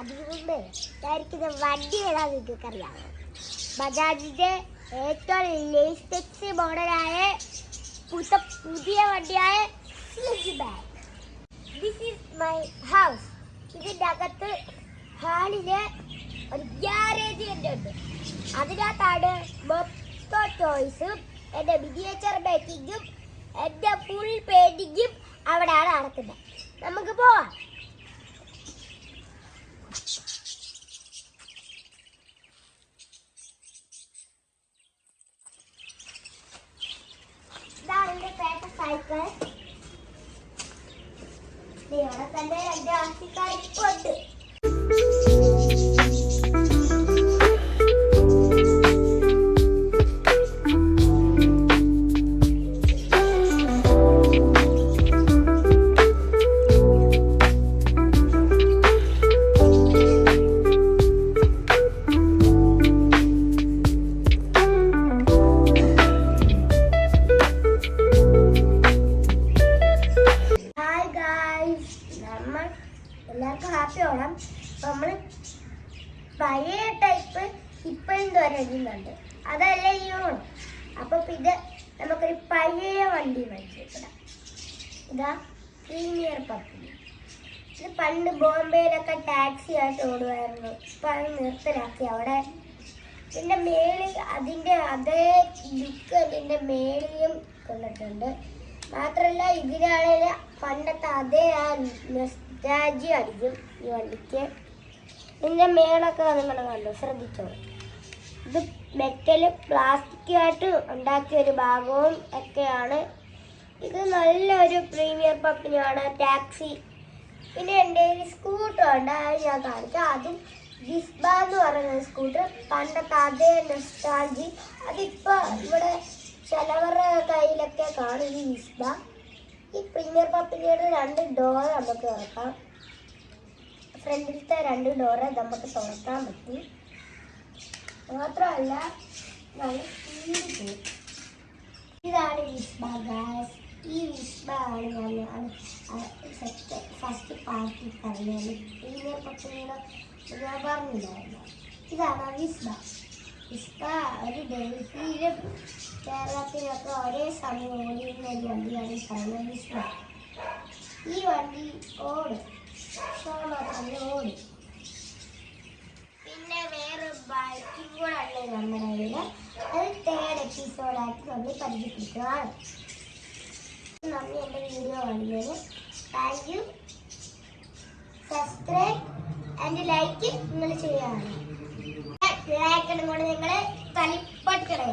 അതിനു മുമ്പ് ധരിക്കുന്ന വണ്ടി ഏതാണെന്ന് നിങ്ങൾക്ക് അറിയാമോ? ബജാജിന്റെ ഏറ്റവും ലേറ്റസ്റ്റ് മോഡലായ പുതിയ വണ്ടിയായ സ്ലിജ് bag. This is my house. ഇതിൻ്റെ അകത്ത് ഹാളില് ഒരു ഗ്യാരേജ് എൻ്റെ ഉണ്ട്. അതിനകത്താണ് മൊത്തം ടോയ്സും എൻ്റെ മിനിയേച്ചർ മേക്കിങ്ങും എൻ്റെ ഫുൾ പെയിന്റിങ്ങും അവിടെയാണ് നടക്കുന്നത്. നമുക്ക് പോവാം. ഇതാണ് എൻ്റെ പേട്ട സൈക്കിൾ. ഇവിടെ തന്നെ രണ്ട് ആശിക്കാർ ഇപ്പോൾ ഉണ്ട്. എല്ലാവർക്കും ഹാപ്പി ഓണം. നമ്മൾ പഴയ ടൈപ്പ് ഇപ്പോഴും വരുന്നുണ്ട്, അതല്ല ഈ ഓണം. അപ്പൊ പിന്നെ നമുക്കൊരു പഴയ വണ്ടി മേടിച്ചിടാം. ഇതാ പ്രീമിയർ പപ്പി. ഇത് പണ്ട് ബോംബെയിലൊക്കെ ടാക്സി ആയിട്ട് ഓടുമായിരുന്നു. ഇപ്പൊ അത് നിർത്തലാക്കി അവിടെ. പിന്നെ മേളിൽ അതിൻ്റെ അതേ ലുക്ക് അതിൻ്റെ മേളിലും കൊണ്ടിട്ടുണ്ട്. മാത്രമല്ല ഇതിനാണെങ്കിൽ പണ്ടത്തെ അതേ ആ നൊസ്റ്റാൾജിയ അടിക്കും ഈ വണ്ടിക്ക്. ഇതിൻ്റെ മേളൊക്കെ നിങ്ങൾ കണ്ടു, ശ്രദ്ധിച്ചോളൂ. ഇത് മെറ്റലും പ്ലാസ്റ്റിക്കുമായിട്ട് ഉണ്ടാക്കിയ ഒരു ഭാഗവും ഒക്കെയാണ്. ഇത് നല്ലൊരു പ്രീമിയർ പപ്പിനാണ്. ടാക്സി. പിന്നെ എൻ്റെ ഒരു സ്കൂട്ടർ ഉണ്ട്, അത് ഞാൻ കാണിക്കാം. അതും വിസ്ബ എന്ന് പറയുന്ന സ്കൂട്ടർ. പണ്ടത്തെ അതേ നൊസ്റ്റാൾജി. അതിപ്പോൾ ഇവിടെ ചിലവരുടെ കയ്യിലൊക്കെ കാണും ഈ വിസ്ബ. ഈ പ്രീമിയർ പപ്പിൻ്റെ രണ്ട് ഡോറ് നമുക്ക് തുറക്കാം. ഫ്രണ്ടിലത്തെ രണ്ട് ഡോറ് നമുക്ക് തുറക്കാൻ പറ്റും. മാത്രമല്ല ഇതാണ് വിസ്ബ ഗാസ്. ഈ വിസ്ബ ആണ് ഞാൻ ഫസ്റ്റ് പാർട്ടി പറഞ്ഞത്. പ്രീമിയർ പപ്പിയുടെ ഞാൻ പറഞ്ഞില്ലായിരുന്നു. ഇതാണ് വിസ്ബ. വിസ്ബ ഒരു ഡൽഹിയിലും കേരളത്തിലൊക്കെ ഒരേ സമയം ഓടിയിരുന്ന ഒരു വണ്ടിയാണ് പറയുന്നത് വിസ്ബ. ഈ വണ്ടി ഓടും, ഷോ മാത്രമേ ഓടും. പിന്നെ വേറെ ബൈക്കും കൂടെ ഉള്ളത് നമ്മുടെ കയ്യിൽ. അത് തേർഡ് എപ്പിസോഡായിട്ട് നമ്മൾ പരിചയപ്പെടുത്തുകയാണ്. നന്ദി എൻ്റെ വീഡിയോ കാണുന്നതിന്. Thank you. Subscribe and like നിങ്ങൾ ചെയ്യാണ്. ലൈക്ക് കൊണ്ട് നിങ്ങൾ തലിപ്പട്ടണേ.